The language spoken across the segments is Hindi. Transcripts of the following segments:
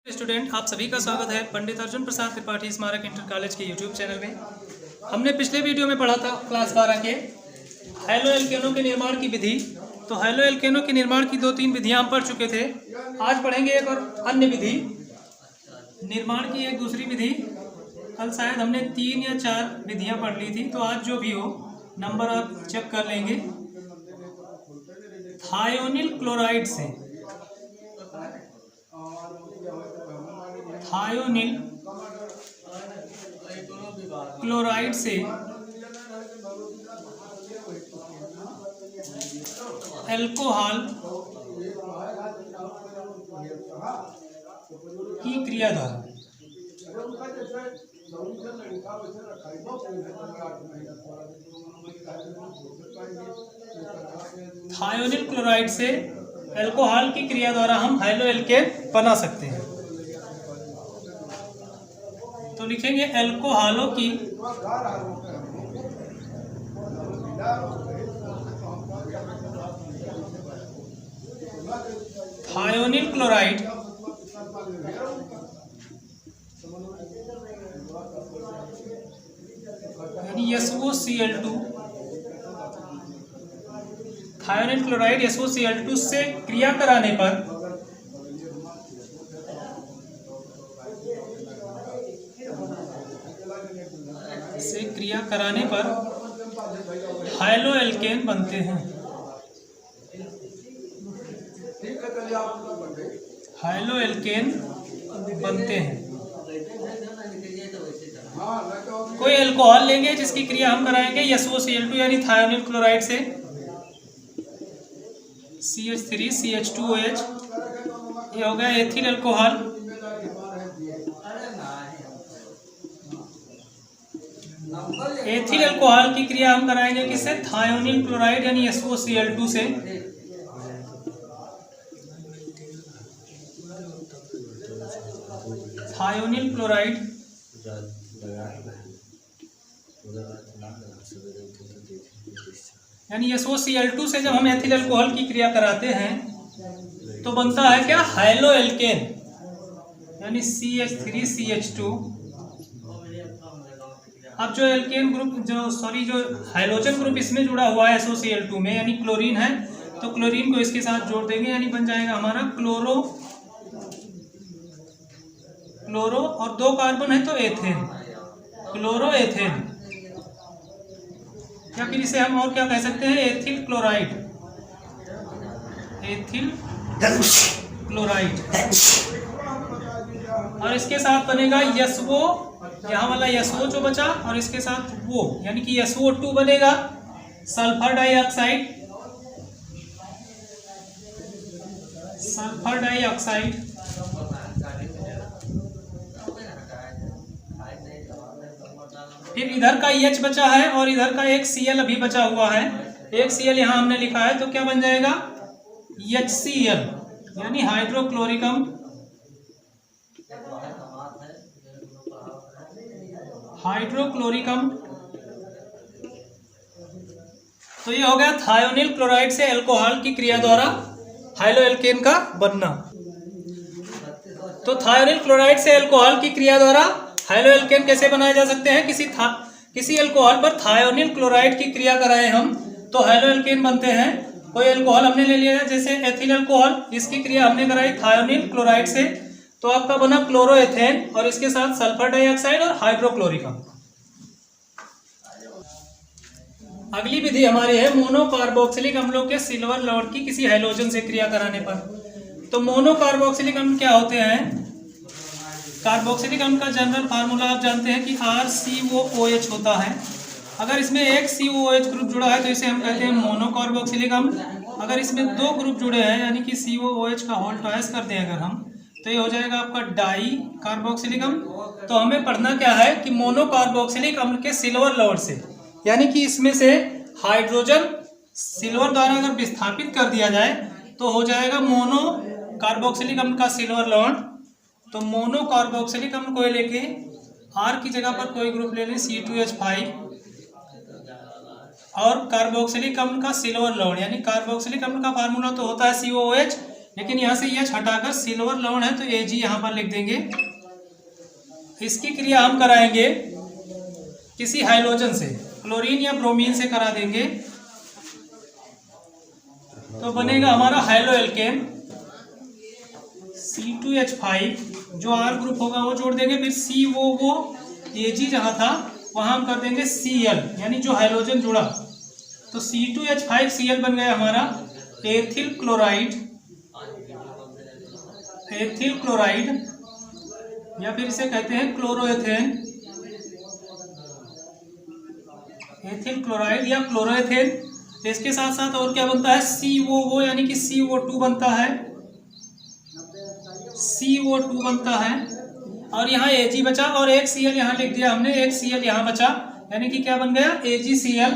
स्टूडेंट, आप सभी का स्वागत है पंडित अर्जुन प्रसाद त्रिपाठी स्मारक इंटर कॉलेज के यूट्यूब चैनल में। हमने पिछले वीडियो में पढ़ा था क्लास 12 के हैलो एल्केनों के निर्माण की विधि। तो हैलो एल्केनों के निर्माण की 2-3 विधियां हम पढ़ चुके थे। आज पढ़ेंगे एक और अन्य विधि, निर्माण की एक दूसरी विधि। कल शायद हमने 3 या 4 विधियां पढ़ ली थी, तो आज जो भी हो नंबर आप चेक कर लेंगे। थायोनिल क्लोराइड से थायोनिल क्लोराइड से अल्कोहल की क्रिया द्वारा थायोनिल क्लोराइड से अल्कोहल की क्रिया द्वारा हम हैलो एल्केन बना सकते हैं। तो लिखेंगे अल्कोहलों की थायोनिल क्लोराइड यानी SOCl2 थायोनिल क्लोराइड SOCl2 से क्रिया कराने पर हैलो एल्केन बनते हैं। हैलो एल्केन बनते हैं। कोई अल्कोहल लेंगे जिसकी क्रिया हम कराएंगे SOCl2 यानी थायोनिल क्लोराइड से CH3CH2OH, ये हो गया एथिल अल्कोहल। एथिल अल्कोहल की क्रिया हम कराएंगे किससे? थायोनिल क्लोराइड यानी SOCl2 से। थायोनिल क्लोराइड यानी SOCl2 से जब हम एथिल अल्कोहल की क्रिया कराते हैं तो बनता है क्या? हैलो एल्केन यानी CH3CH2। अब जो एल्केन ग्रुप जो हाइड्रोजन ग्रुप इसमें जुड़ा हुआ है SOCl2 में यानी क्लोरीन है, तो क्लोरीन को इसके साथ जोड़ देंगे यानी बन जाएगा हमारा क्लोरो और 2 कार्बन है तो एथेन, क्लोरो एथेन। या फिर इसे हम और क्या कह सकते हैं? Ethyl chloride, ethyl chloride. और इसके साथ बनेगा SO, यहाँ वाला SO जो बचा, और इसके साथ वो यानी कि SO2 बनेगा, सल्फर डाइऑक्साइड, सल्फर डाइऑक्साइड। फिर इधर का H बचा है और इधर का एक Cl अभी बचा हुआ है, एक Cl यहाँ हमने लिखा है, तो क्या बन जाएगा? HCl यानी हाइड्रोक्लोरिकम, हाइड्रोक्लोरिकम। तो ये हो गया थायोनिल क्लोराइड से अल्कोहल की क्रिया द्वारा हैलो एल्केन का बनना। तो थायोनिल क्लोराइड से अल्कोहल की क्रिया द्वारा हैलो एल्केन कैसे बनाए जा सकते हैं? किसी अल्कोहल पर थायोनिल क्लोराइड की क्रिया कराएं हम तो हैलो एल्केन बनते हैं। कोई अल्कोहल हमने ले लिया है जैसे एथिल अल्कोहल, इसकी क्रिया हमने कराई थायोनिल क्लोराइड से, तो आपका बना क्लोरोएथेन और इसके साथ सल्फर डाइऑक्साइड और हाइड्रोक्लोरिकम। अगली विधि हमारी है मोनोकार्बोक्सिलिक अम्लों के सिल्वर लौट की किसी हैलोजन से क्रिया कराने पर। तो मोनोकार्बोक्सिलिक अम्ल क्या होते हैं? कार्बोक्सिलिक अम्ल का जनरल फार्मूला आप जानते हैं कि RCOOH होता है। अगर इसमें एक COOH ग्रुप जुड़ा है तो इसे हम कहते हैं मोनोकार्बोक्सिलिक अम्ल। अगर इसमें 2 ग्रुप जुड़े हैं यानी कि COOH का होल ट्वाइस कर दें अगर हम, तो ये हो जाएगा आपका डाई कार्बोक्सिलिक अम्ल। तो हमें पढ़ना क्या है कि मोनोकार्बोक्सिलिक अम्ल के सिल्वर लौट से, यानी कि इसमें से हाइड्रोजन सिल्वर द्वारा अगर विस्थापित कर दिया जाए तो हो जाएगा मोनो कार्बोक्सिलिक अम्ल का सिल्वर लौट। तो मोनो कार्बोक्सिलिक अम्ल को लेके R की जगह पर कोई ग्रुप ले लें C2H5 और कार्बोक्सिलिक अम्ल का सिल्वर लौट, यानी कार्बोक्सिलिक अम्ल का फार्मूला तो होता है COOH, लेकिन यहाँ से यह हटाकर सिल्वर लवण है तो Ag यहाँ पर लिख देंगे। इसकी क्रिया हम कराएंगे किसी हाइड्रोजन से, क्लोरीन या ब्रोमीन से करा देंगे तो बनेगा हमारा हाइलो एल्केन C2H5, जो R ग्रुप होगा वो जोड़ देंगे, फिर COO Ag जहाँ था वहाँ हम कर देंगे Cl, यानी जो हाइड्रोजन जुड़ा तो C2H5Cl बन गया हमारा एथिल क्लोराइड, एथिल क्लोराइड या फिर इसे कहते हैं क्लोरोएथेन, एथिल क्लोराइड या क्लोरोएथेन। इसके साथ साथ और क्या बनता है, COO यानी कि CO2 बनता है, CO2 बनता है, और यहाँ Ag बचा और एक Cl यहाँ लिख दिया हमने, एक Cl यहाँ बचा, यानी कि क्या बन गया AgCl,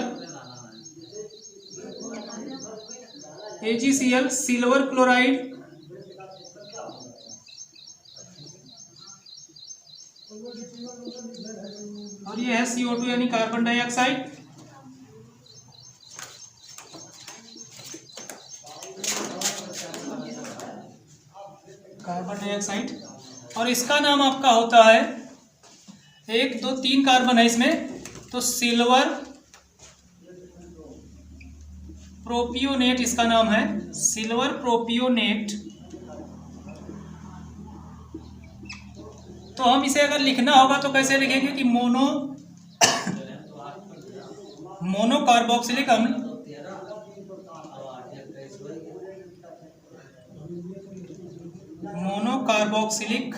AgCl सिल्वर क्लोराइड, और ये है CO2 यानी कार्बन डाइऑक्साइड। कार्बन डाइऑक्साइड, और इसका नाम आपका होता है, 1 2 3 कार्बन है इसमें, तो सिल्वर प्रोपियोनेट इसका नाम है, सिल्वर प्रोपियोनेट। तो हम इसे अगर लिखना होगा तो कैसे लिखेंगे कि मोनो कार्बोक्सिलिक अम्ल, मोनो कार्बोक्सिलिक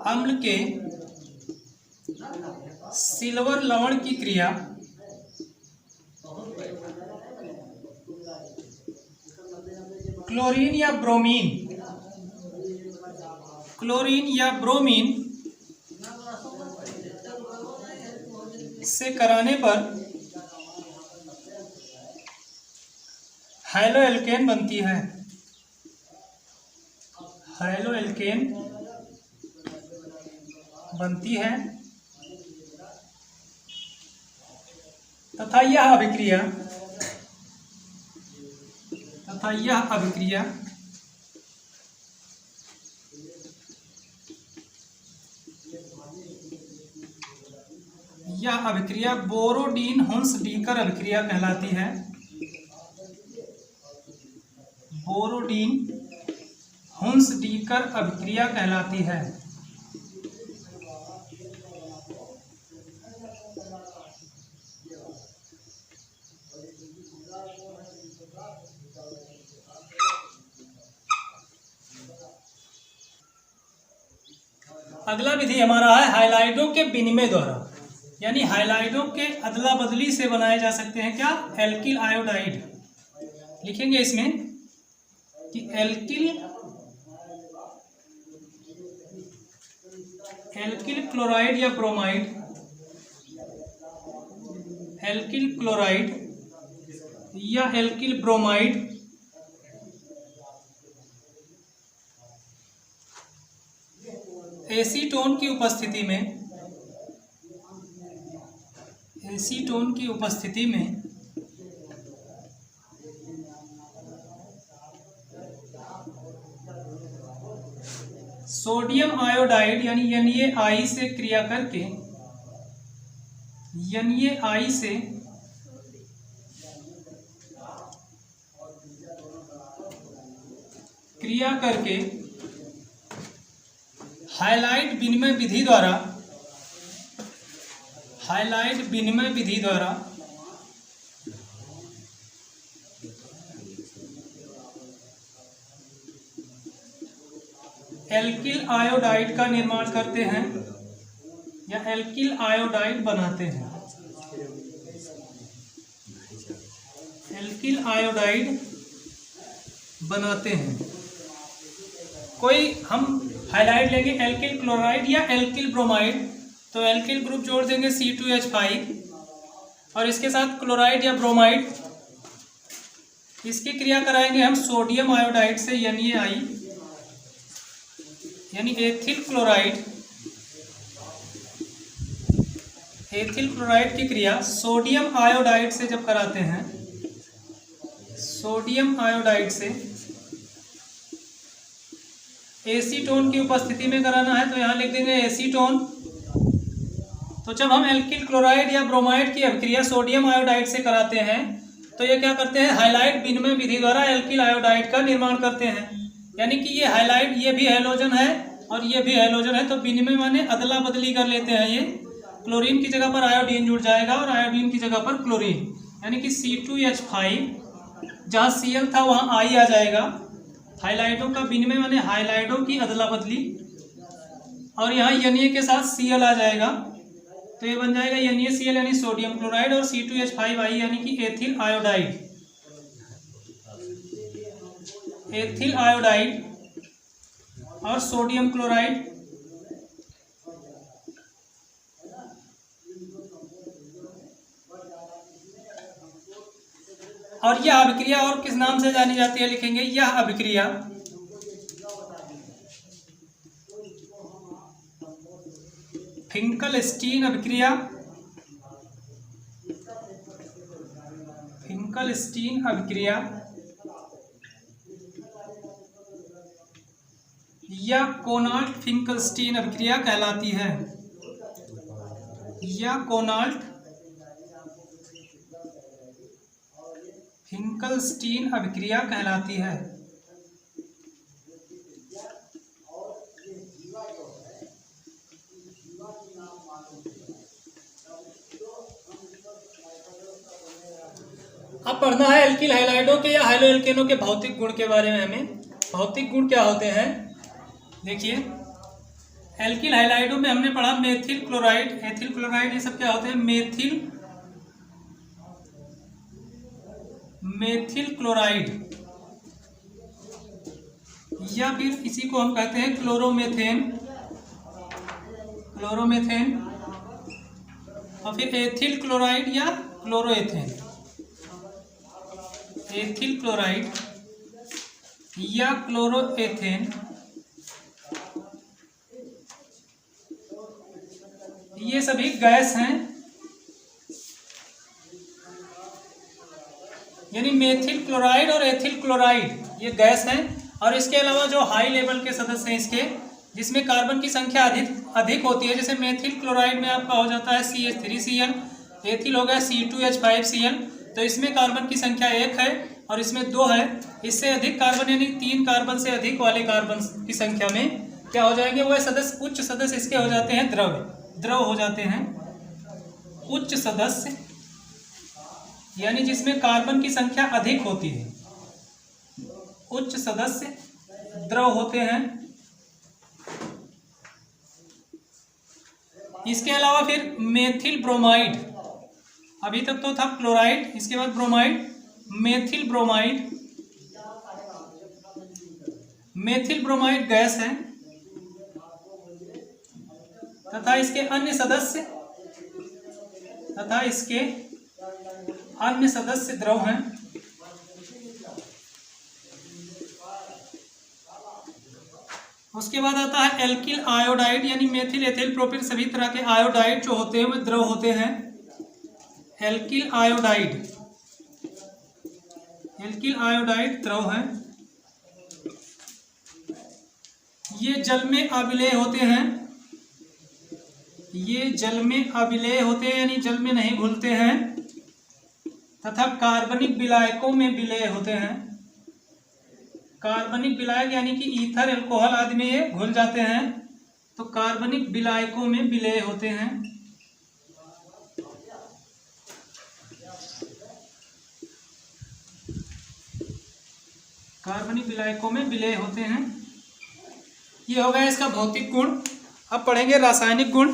अम्ल के सिल्वर लवण की क्रिया क्लोरीन या ब्रोमीन, क्लोरीन या ब्रोमीन से कराने पर हाइलो एल्केन बनती है, हाइलो एल्केन बनती है, तथा यह अभिक्रिया यह अभिक्रिया बोरोडीन हुन्स-डीकर अभिक्रिया कहलाती है, बोरोडीन हुन्स-डीकर अभिक्रिया कहलाती है। अगला विधि हमारा है हाइलाइडों के विनिमय द्वारा, यानी हाइलाइडों के अदला बदली से बनाए जा सकते हैं क्या, एल्किल आयोडाइड। लिखेंगे इसमें कि एल्किल क्लोराइड या ब्रोमाइड, एल्किल क्लोराइड या एल्किल ब्रोमाइड एसीटोन की उपस्थिति में, एसीटोन की उपस्थिति में सोडियम आयोडाइड यानी NaI से क्रिया करके, NaI से क्रिया करके हाइलाइड विनिमय विधि द्वारा, हाइलाइड विनिमय विधि द्वारा एल्किल आयोडाइड का निर्माण करते हैं या एल्किल आयोडाइड बनाते हैं, एल्किल आयोडाइड बनाते हैं। कोई हम हाइलाइड लेंगे एल्किल क्लोराइड या एल्किल ब्रोमाइड, तो एल्किल ग्रुप जोड़ देंगे C2H5 और इसके साथ क्लोराइड या ब्रोमाइड, इसकी क्रिया कराएंगे हम सोडियम आयोडाइड से NaI यानी एथिल क्लोराइड, एथिल क्लोराइड की क्रिया सोडियम आयोडाइड से जब कराते हैं सोडियम आयोडाइड से एसीटोन की उपस्थिति में कराना है, तो यहाँ लिख देंगे एसीटोन। तो जब हम एल्किल क्लोराइड या ब्रोमाइड की अभिक्रिया सोडियम आयोडाइड से कराते हैं तो ये क्या करते हैं, हाइलाइट विनिमय विधि द्वारा एल्किल आयोडाइड का निर्माण करते हैं। यानी कि ये हाइलाइट, ये भी हैलोजन है और ये भी हैलोजन है, तो विनिमय माने अदला बदली कर लेते हैं। ये क्लोरीन की जगह पर आयोडीन जुड़ जाएगा और आयोडीन की जगह पर क्लोरीन, यानी कि C2H5 जहाँ Cl था वहाँ I आ जाएगा। हाइलाइटों का विनिमय माने हाइलाइटों की अदला बदली, और यहाँ Na के साथ Cl आ जाएगा, तो ये बन जाएगा NaCl यानी सोडियम क्लोराइड, और C2H5I यानी कि एथिल आयोडाइड। एथिल आयोडाइड और सोडियम क्लोराइड और यह अभिक्रिया और किस नाम से जानी जाती है, लिखेंगे यह अभिक्रिया फिंकलस्टीन अभिक्रिया। फिंकलस्टीन अभिक्रिया या कोनाल्ट फिंकलस्टीन अभिक्रिया कहलाती है, या कोनाल्ट फिंकलस्टीन अभिक्रिया कहलाती है। अब पढ़ना है एल्किल हाइलाइडों के या हाइलो एल्केनों के भौतिक गुण के बारे में। हमें भौतिक गुण क्या होते हैं, देखिए एल्किल हाइलाइडों में हमने पढ़ा मेथिल क्लोराइड, एथिल क्लोराइड, ये सब क्या होते हैं, मेथिल क्लोराइड, या फिर इसी को हम कहते हैं क्लोरोमेथेन, और फिर एथिल क्लोराइड या क्लोरोएथेन, एथिल क्लोराइड या क्लोरोएथेन। ये सभी गैस हैं, यानी मेथिल क्लोराइड और एथिल क्लोराइड ये गैस हैं। और इसके अलावा जो हाई लेवल के सदस्य हैं इसके, जिसमें कार्बन की संख्या अधिक होती है, जैसे मेथिल क्लोराइड में आपका हो जाता है CH3Cl, एथिल हो गया C2H5Cl, तो इसमें कार्बन की संख्या 1 है और इसमें 2 है। इससे अधिक कार्बन यानी 3 कार्बन से अधिक वाले कार्बन की संख्या में क्या हो जाएंगे, वह सदस्य, उच्च सदस्य इसके हो जाते हैं द्रव हो जाते हैं। उच्च सदस्य यानी जिसमें कार्बन की संख्या अधिक होती है, उच्च सदस्य द्रव होते हैं। इसके अलावा फिर मेथिल ब्रोमाइड, अभी तक तो था क्लोराइड, इसके बाद bromide, methyl bromide, methyl bromide gas है तथा इसके अन्य सदस्य द्रव हैं। उसके बाद आता है एल्किल आयोडाइड, यानी मेथिल, एथिल, प्रोपिल, सभी तरह के आयोडाइड जो होते हैं वे द्रव होते हैं। एल्किल आयोडाइड द्रव हैं। ये जल में अविलेय होते हैं, यानी जल में नहीं घुलते हैं, तथा कार्बनिक विलायकों में विलेय होते हैं। कार्बनिक विलायक यानी कि ईथर, अल्कोहल आदि में ये घुल जाते हैं, तो कार्बनिक विलायकों में विलेय होते हैं। कार्बनिक विलायकों में विलेय होते हैं। ये हो गया इसका भौतिक गुण। अब पढ़ेंगे रासायनिक गुण।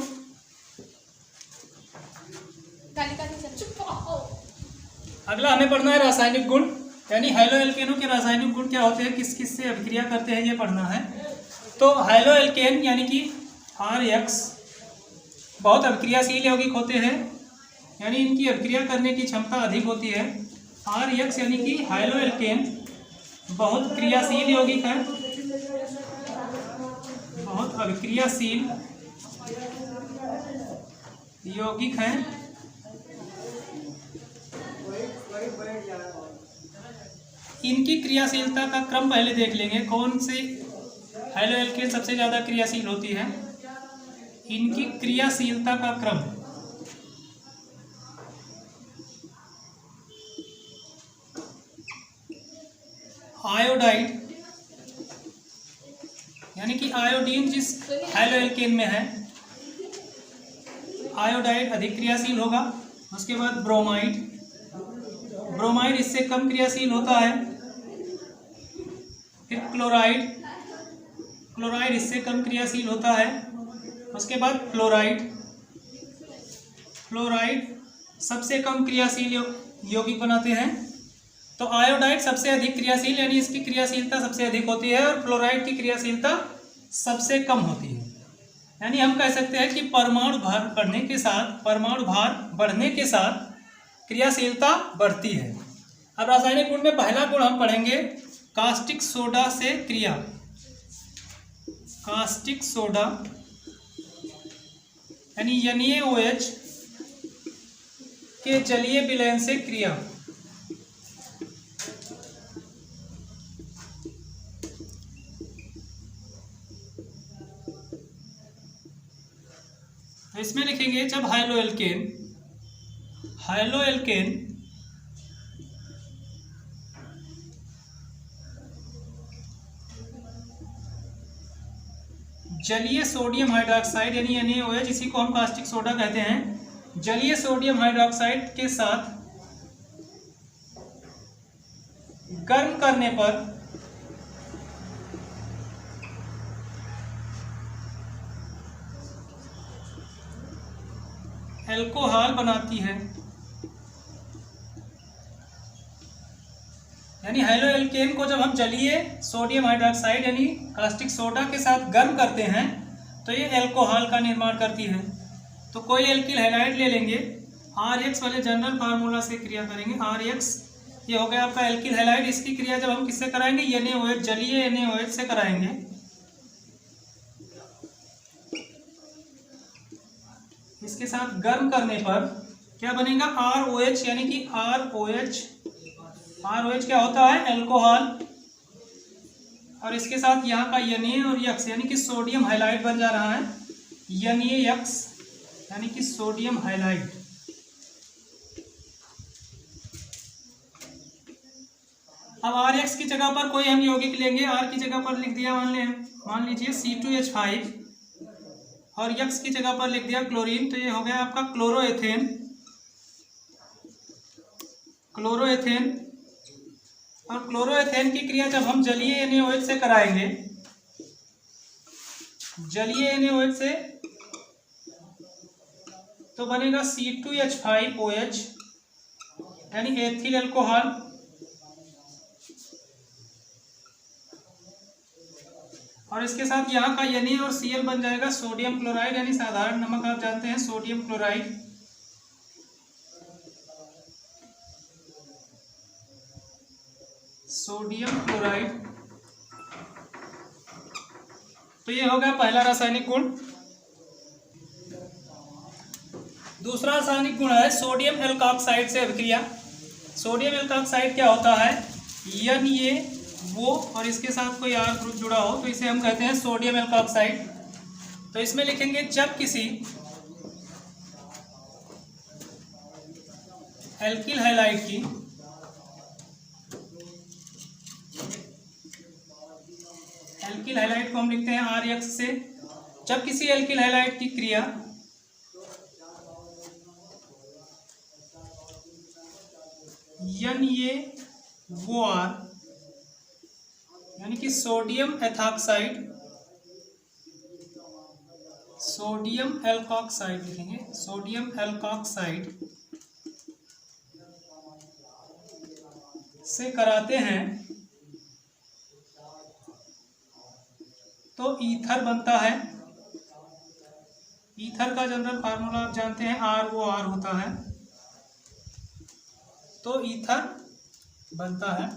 अगला हमें पढ़ना है रासायनिक गुण, यानी हाइलो एल्केनों के रासायनिक गुण क्या होते हैं, किस किस से अभिक्रिया करते हैं, ये पढ़ना है। तो हाइलो एल्केन यानी कि RH बहुत अभिक्रियाशील यौगिक होते हैं, यानी इनकी अभिक्रिया करने की क्षमता अधिक होती है। RH यानी कि हाइलो एल्केन बहुत क्रियाशील यौगिक है, बहुत अभिक्रियाशील यौगिक हैं। इनकी क्रियाशीलता का क्रम पहले देख लेंगे, कौन से हैलो एल्केन सबसे ज़्यादा क्रियाशील होती है। इनकी क्रियाशीलता का क्रम, आयोडाइड यानी कि आयोडीन जिस हैलो एल्केन में है, आयोडाइड अधिक क्रियाशील होगा। उसके बाद ब्रोमाइड, ब्रोमाइड इससे कम क्रियाशील होता है। फिर क्लोराइड, क्लोराइड इससे कम क्रियाशील होता है। उसके बाद फ्लोराइड, फ्लोराइड सबसे कम क्रियाशील यौगिक बनाते हैं। तो आयोडाइड सबसे अधिक क्रियाशील यानी इसकी क्रियाशीलता सबसे अधिक होती है, और फ्लोराइड की क्रियाशीलता सबसे कम होती है। यानी हम कह सकते हैं कि परमाणु भार बढ़ने के साथ, परमाणु भार बढ़ने के साथ क्रियाशीलता बढ़ती है। अब रासायनिक गुण में पहला गुण हम पढ़ेंगे कास्टिक सोडा से क्रिया। कास्टिक सोडा यानी NaOH के जलीय विलयन से क्रिया। इसमें लिखेंगे जब हैलो एल्केन, हैलो एल्केन जलीय सोडियम हाइड्रोक्साइड यानी NaOH, इसी को हम कास्टिक सोडा कहते हैं, जलीय सोडियम हाइड्रोक्साइड के साथ गर्म करने पर एल्कोहल बनाती है। यानी हैलो एल्केन को जब हम जलीय सोडियम हाइड्रोक्साइड यानी कास्टिक सोडा के साथ गर्म करते हैं तो ये एल्कोहल का निर्माण करती है। तो कोई एल्किल हैलाइड ले लेंगे, RH वाले जनरल फार्मूला से क्रिया करेंगे। RH ये हो गया आपका एल्किल हैलाइड। इसकी क्रिया जब हम किससे कराएंगे, NaOH, जलीय NaOH से कराएंगे। इसके साथ गर्म करने पर क्या बनेगा, ROH यानी कि ROH क्या होता है, एल्कोहल। और इसके साथ यहाँ का Na और यक्स यानी कि सोडियम हाइलाइड बन जा रहा है, NaX यानी कि सोडियम हाइलाइड। अब RX की जगह पर कोई हम यौगिक लेंगे, R की जगह पर लिख दिया मान लीजिए C2H5, और यक्स की जगह पर लिख दिया क्लोरीन, तो ये हो गया आपका क्लोरोएथेन। क्लोरोएथेन और क्लोरोएथेन की क्रिया जब हम जलीय NaOH से कराएंगे, जलीय NaOH से, तो बनेगा C2H5OH यानी एथिल एल्कोहल। और इसके साथ यहाँ का Na और Cl बन जाएगा सोडियम क्लोराइड यानी साधारण नमक, आप जानते हैं सोडियम क्लोराइड। Sodium chloride. तो ये हो गया पहला रासायनिक गुण। दूसरा रासायनिक गुण है सोडियम एल्कोक्साइड से अभिक्रिया। सोडियम एल्कोक्साइड क्या होता है, Na और इसके साथ कोई R ग्रुप जुड़ा हो तो इसे हम कहते हैं सोडियम एल्कोक्साइड। तो इसमें लिखेंगे जब किसी एल्किल हैलाइड की एल्किल हैलाइड को हम लिखते हैं RX से, जब किसी एल्किल हैलाइड की क्रिया NaOR यानी कि सोडियम एथॉक्साइड, सोडियम एल्कोक्साइड लिखेंगे, सोडियम एल्कोक्साइड से कराते हैं तो ईथर बनता है। ईथर का जनरल फार्मूला आप जानते हैं ROR होता है, तो ईथर बनता है।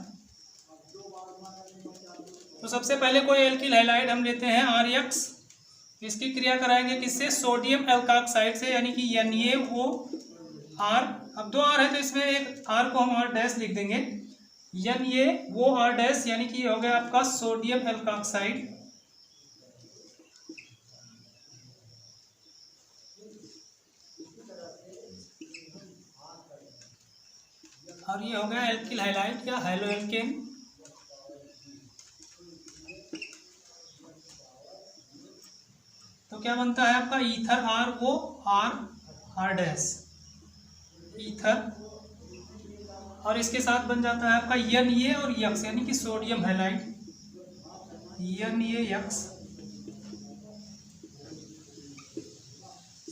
तो सबसे पहले कोई एल्किल हैलाइड हम लेते हैं RX, इसकी क्रिया कराएंगे किससे, सोडियम एल्कोक्साइड से यानी कि NaOR। अब दो R है तो इसमें एक R को हम R डैश लिख देंगे, NaOR- यानी कि ये हो गया आपका सोडियम एल्कोक्साइड। और ये हो गया एल्किल हाइलाइट या हेलोएल्केन। तो क्या बनता है आपका ईथर ROR- ईथर। और इसके साथ बन जाता है आपका Na और यक्स यानी कि sodium halide, NaX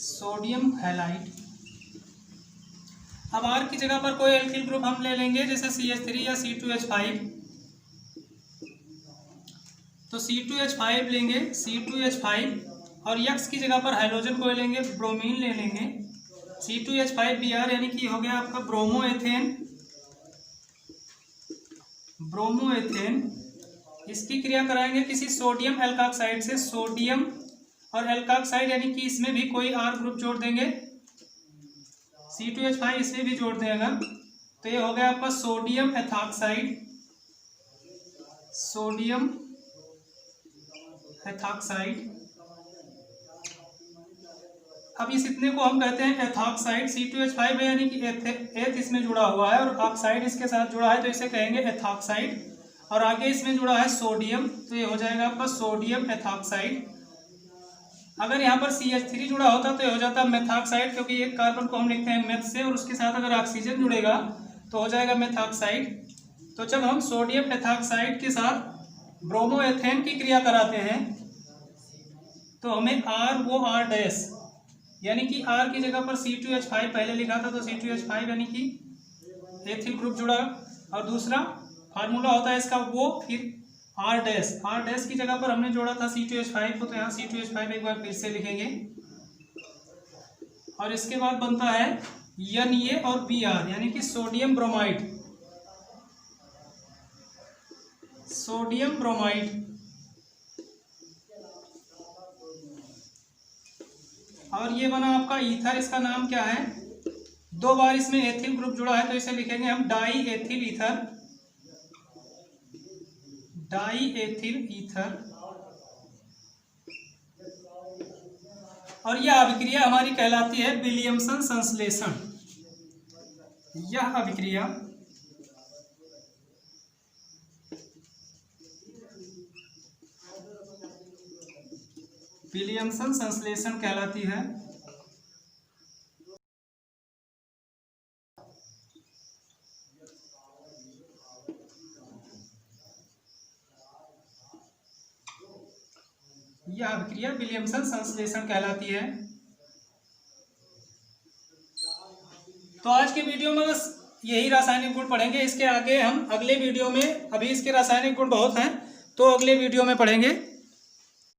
sodium halide. अब R की जगह पर कोई एल्किल ग्रुप हम ले लेंगे जैसे CH3 या C2H5। तो C2H5 लेंगे, C2H5, और यक्स की जगह पर हाइड्रोजन को लेंगे, ब्रोमीन ले लेंगे, C2H5Br यानी कि हो गया आपका ब्रोमोएथेन। इसकी क्रिया कराएंगे किसी सोडियम एल्कोक्साइड से, सोडियम और एल्कोक्साइड यानी कि इसमें भी कोई R ग्रुप जोड़ देंगे, C2H5 इसमें भी जोड़ देगा। तो ये हो गया आपका सोडियम एथॉक्साइड, सोडियम एथॉक्साइड। अब इस इतने को हम कहते हैं एथॉक्साइड। C2H5 है यानी कि एथ इसमें जुड़ा हुआ है और ऑक्साइड इसके साथ जुड़ा है तो इसे कहेंगे एथॉक्साइड। और आगे इसमें जुड़ा है सोडियम तो ये हो जाएगा आपका सोडियम एथॉक्साइड। अगर यहाँ पर CH3 जुड़ा होता तो ये हो जाता मेथॉक्साइड, क्योंकि एक कार्बन को हम लिखते हैं मेथ से और उसके साथ अगर ऑक्सीजन जुड़ेगा तो हो जाएगा मेथॉक्साइड। तो जब हम सोडियम एथॉक्साइड के साथ ब्रोमोएथेन की क्रिया कराते हैं तो हमें ROR- यानी कि R की जगह पर C2H5 पहले लिखा था तो C2H5 यानी कि एथिल ग्रुप जुड़ा, और दूसरा फार्मूला होता है इसका वो, फिर R- की जगह पर हमने जोड़ा था C2H5 को, तो यहाँ C2H5 एक बार फिर से लिखेंगे। और इसके बाद बनता है Na और Br यानी कि सोडियम ब्रोमाइड, सोडियम ब्रोमाइड। और ये बना आपका ईथर, इसका नाम क्या है, दो बार इसमें एथिल ग्रुप जुड़ा है तो इसे लिखेंगे हम die ethyl ether, die ethyl ether. और यह अभिक्रिया हमारी कहलाती है विलियमसन संश्लेषण। यह अभिक्रिया विलियमसन संश्लेषण कहलाती है। यह अभिक्रिया विलियमसन संश्लेषण कहलाती है। तो आज के वीडियो में बस यही रासायनिक गुण पढ़ेंगे। इसके आगे हम अगले वीडियो में, अभी इसके रासायनिक गुण बहुत हैं तो अगले वीडियो में पढ़ेंगे।